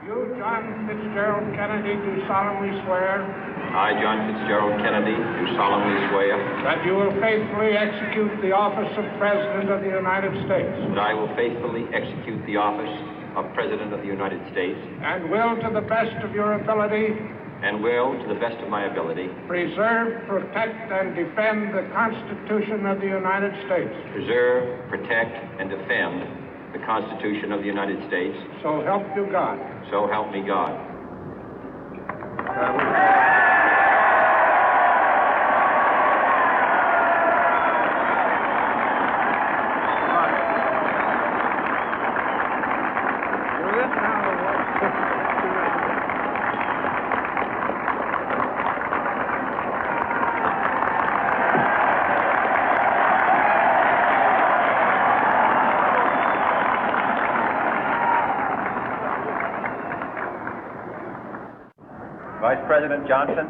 You, John Fitzgerald Kennedy, do solemnly swear. I, John Fitzgerald Kennedy, do solemnly swear. That you will faithfully execute the office of President of the United States. That I will faithfully execute the office of President of the United States. And will, to the best of your ability. And will, to the best of my ability. Preserve, protect, and defend the Constitution of the United States. Preserve, protect, and defend the Constitution of the United States. So help you God. So help me God. Vice President Johnson,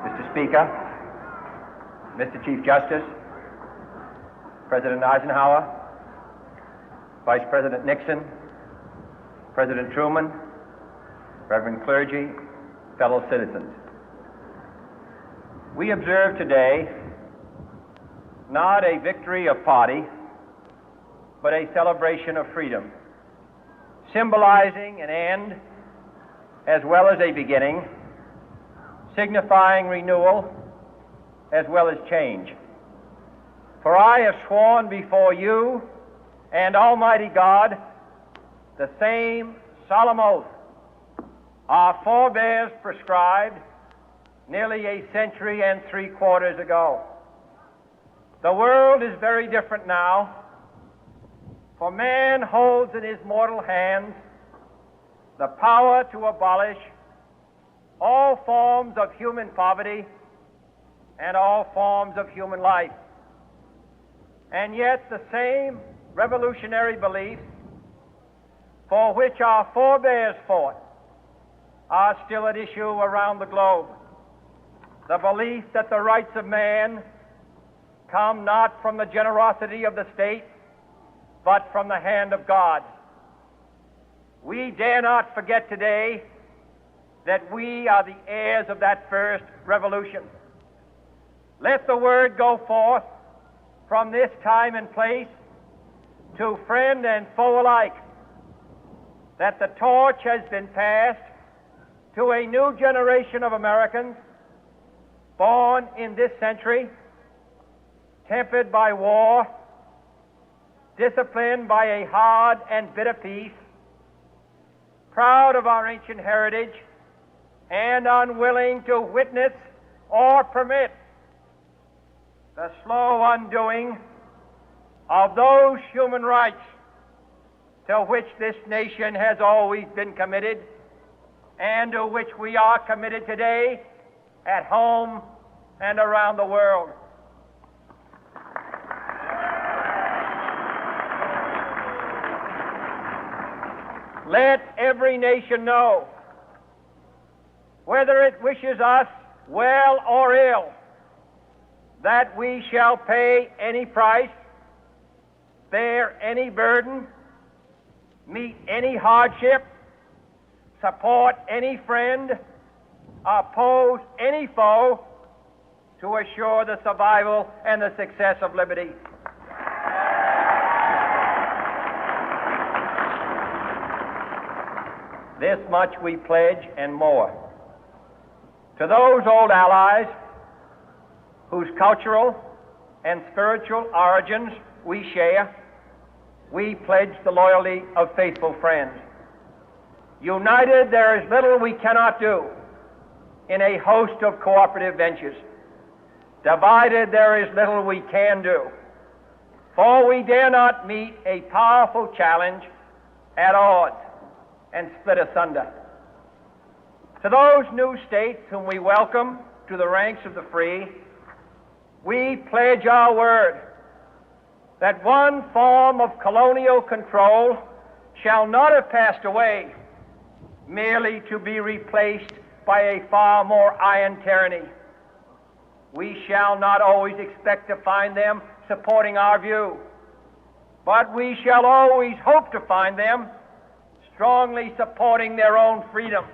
Mr. Speaker, Mr. Chief Justice, President Eisenhower, Vice President Nixon, President Truman, Reverend clergy, fellow citizens. We observe today not a victory of party, but a celebration of freedom, symbolizing an end as well as a beginning, signifying renewal as well as change. For I have sworn before you and Almighty God the same solemn oath our forebears prescribed nearly a century and 3/4 ago. The world is very different now, for man holds in his mortal hands the power to abolish all forms of human poverty and all forms of human life. And yet the same revolutionary beliefs for which our forebears fought are still at issue around the globe. The belief that the rights of man come not from the generosity of the state, but from the hand of God. We dare not forget today that we are the heirs of that first revolution. Let the word go forth from this time and place to friend and foe alike that the torch has been passed to a new generation of Americans born in this century, tempered by war, disciplined by a hard and bitter peace, proud of our ancient heritage, and unwilling to witness or permit the slow undoing of those human rights to which this nation has always been committed and to which we are committed today at home and around the world. Let every nation know, whether it wishes us well or ill, that we shall pay any price, bear any burden, meet any hardship, support any friend, oppose any foe to assure the survival and the success of liberty. This much we pledge and more. To those old allies whose cultural and spiritual origins we share, we pledge the loyalty of faithful friends. United, there is little we cannot do in a host of cooperative ventures. Divided, there is little we can do, for we dare not meet a powerful challenge at odds and split asunder. To those new states whom we welcome to the ranks of the free, we pledge our word that one form of colonial control shall not have passed away, merely to be replaced by a far more iron tyranny. We shall not always expect to find them supporting our view, but we shall always hope to find them strongly supporting their own freedom,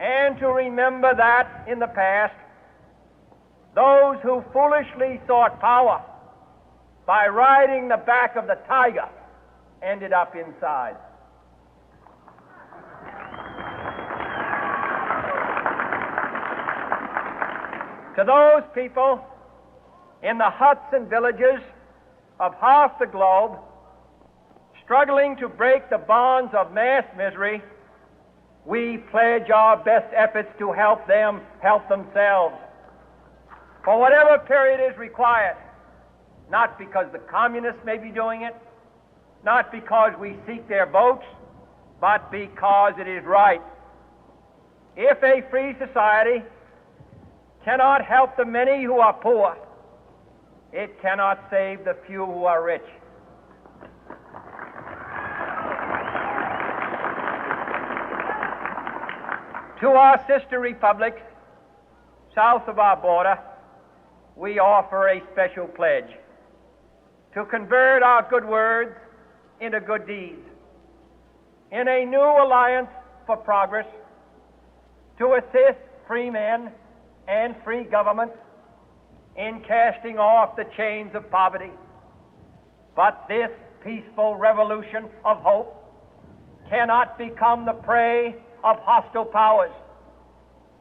and to remember that in the past, those who foolishly sought power by riding the back of the tiger ended up inside. To those people in the huts and villages of half the globe struggling to break the bonds of mass misery, we pledge our best efforts to help them help themselves for whatever period is required, not because the communists may be doing it, not because we seek their votes, but because it is right. If a free society cannot help the many who are poor, it cannot save the few who are rich. To our sister republics south of our border, we offer a special pledge to convert our good words into good deeds, in a new alliance for progress, to assist free men and free governments in casting off the chains of poverty. But this peaceful revolution of hope cannot become the prey of hostile powers.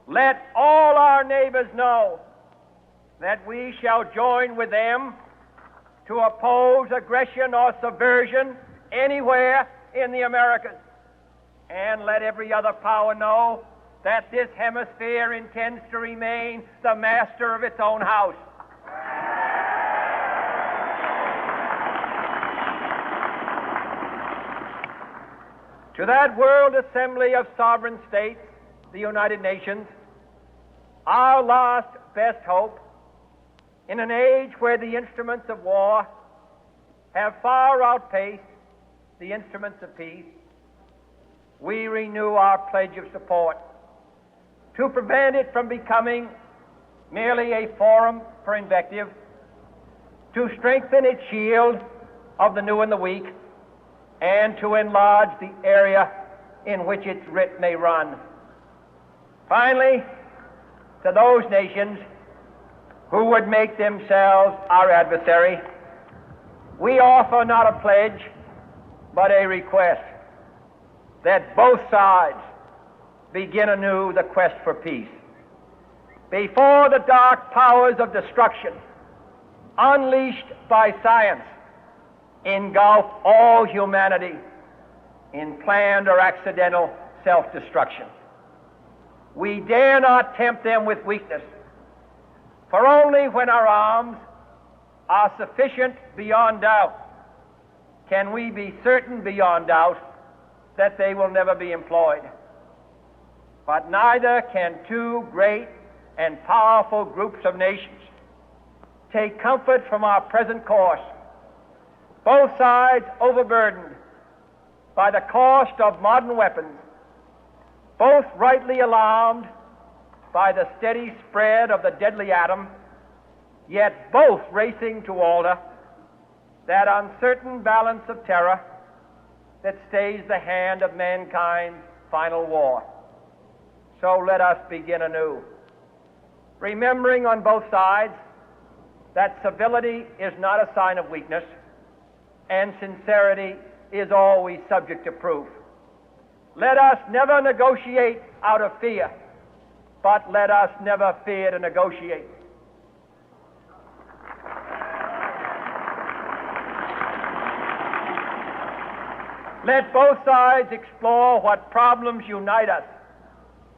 Let all our neighbors know that we shall join with them to oppose aggression or subversion anywhere in the Americas. And let every other power know that this hemisphere intends to remain the master of its own house. To that World Assembly of Sovereign States, the United Nations, our last best hope, in an age where the instruments of war have far outpaced the instruments of peace, we renew our pledge of support to prevent it from becoming merely a forum for invective, to strengthen its shield of the new and the weak, and to enlarge the area in which its writ may run. Finally, to those nations who would make themselves our adversary, we offer not a pledge, but a request that both sides begin anew the quest for peace. Before the dark powers of destruction, unleashed by science, engulf all humanity in planned or accidental self-destruction, we dare not tempt them with weakness, for only when our arms are sufficient beyond doubt can we be certain beyond doubt that they will never be employed. But neither can two great and powerful groups of nations take comfort from our present course, both sides overburdened by the cost of modern weapons, both rightly alarmed by the steady spread of the deadly atom, yet both racing to alter that uncertain balance of terror that stays the hand of mankind's final war. So let us begin anew, remembering on both sides that civility is not a sign of weakness, and sincerity is always subject to proof. Let us never negotiate out of fear, but let us never fear to negotiate. Let both sides explore what problems unite us,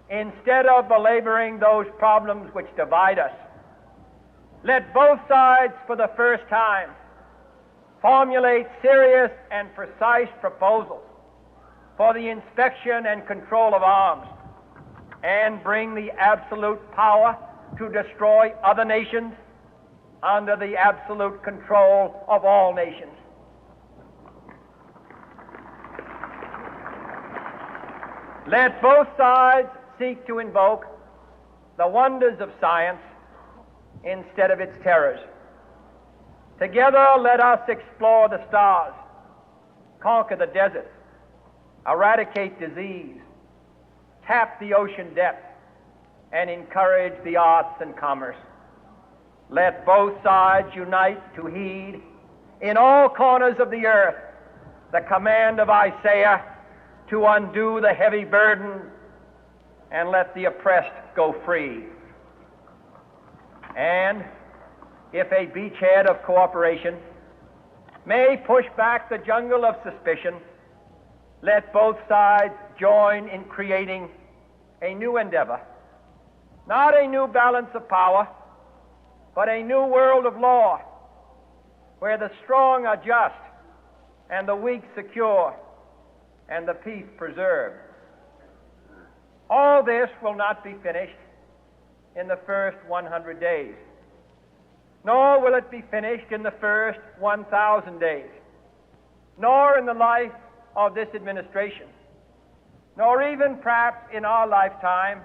instead of belaboring those problems which divide us. Let both sides, for the first time, formulate serious and precise proposals for the inspection and control of arms, and bring the absolute power to destroy other nations under the absolute control of all nations. Let both sides seek to invoke the wonders of science instead of its terrors. Together let us explore the stars, conquer the deserts, eradicate disease, tap the ocean depth, and encourage the arts and commerce. Let both sides unite to heed in all corners of the earth the command of Isaiah to undo the heavy burden and let the oppressed go free. And if a beachhead of cooperation may push back the jungle of suspicion, let both sides join in creating a new endeavor, not a new balance of power, but a new world of law, where the strong are just and the weak secure and the peace preserved. All this will not be finished in the first 100 days, nor will it be finished in the first 1,000 days, nor in the life of this administration, nor even perhaps in our lifetime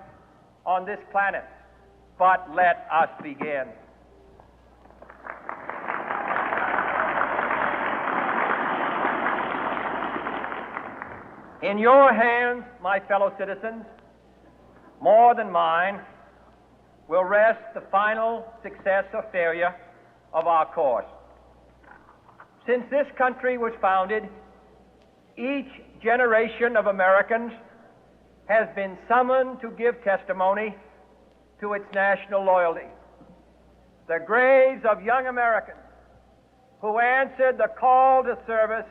on this planet. But let us begin. In your hands, my fellow citizens, more than mine, will rest the final success or failure of our course. Since this country was founded, each generation of Americans has been summoned to give testimony to its national loyalty. The graves of young Americans who answered the call to service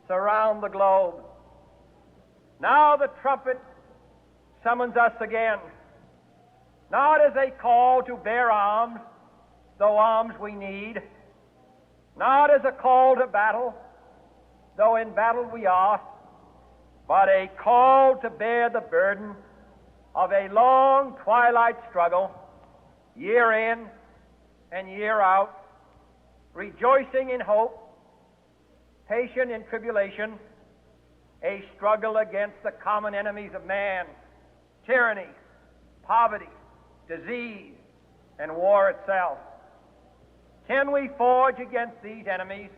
surround the globe. Now the trumpet summons us again, not as a call to bear arms, though arms we need, not as a call to battle, though in battle we are, but a call to bear the burden of a long twilight struggle, year in and year out, rejoicing in hope, patient in tribulation, a struggle against the common enemies of man, tyranny, poverty, disease, and war itself. Can we forge against these enemies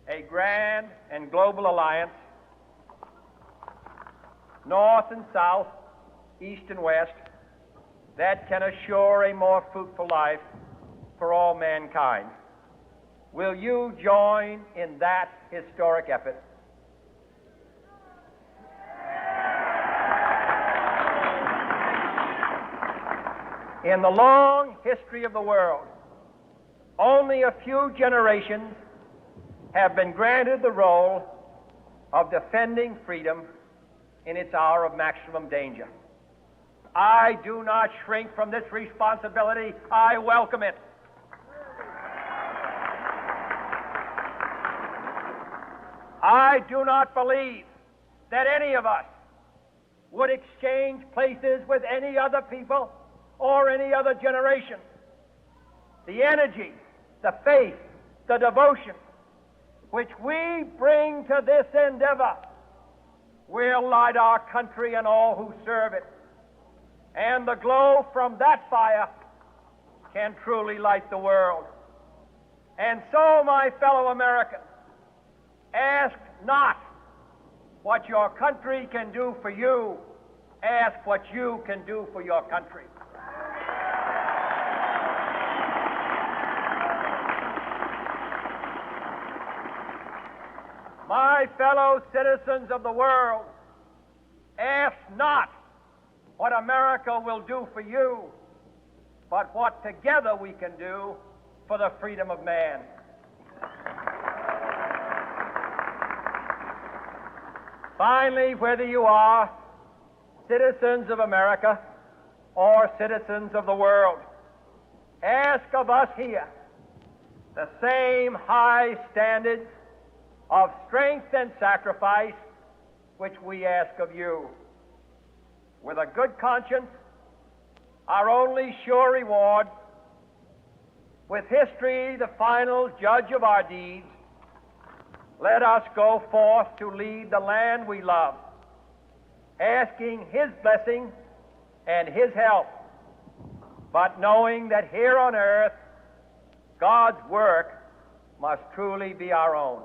a grand and global alliance, north and south, east and west, that can assure a more fruitful life for all mankind? Will you join in that historic effort? In the long history of the world, only a few generations have been granted the role of defending freedom in its hour of maximum danger. I do not shrink from this responsibility. I welcome it. I do not believe that any of us would exchange places with any other people or any other generation. The energy, the faith, the devotion which we bring to this endeavor will light our country and all who serve it. And the glow from that fire can truly light the world. And so, my fellow Americans, ask not what your country can do for you. Ask what you can do for your country. My fellow citizens of the world, ask not what America will do for you, but what together we can do for the freedom of man. Finally, whether you are citizens of America or citizens of the world, ask of us here the same high standards of strength and sacrifice which we ask of you. With a good conscience, our only sure reward, with history the final judge of our deeds, let us go forth to lead the land we love, asking His blessing and His help, but knowing that here on earth God's work must truly be our own.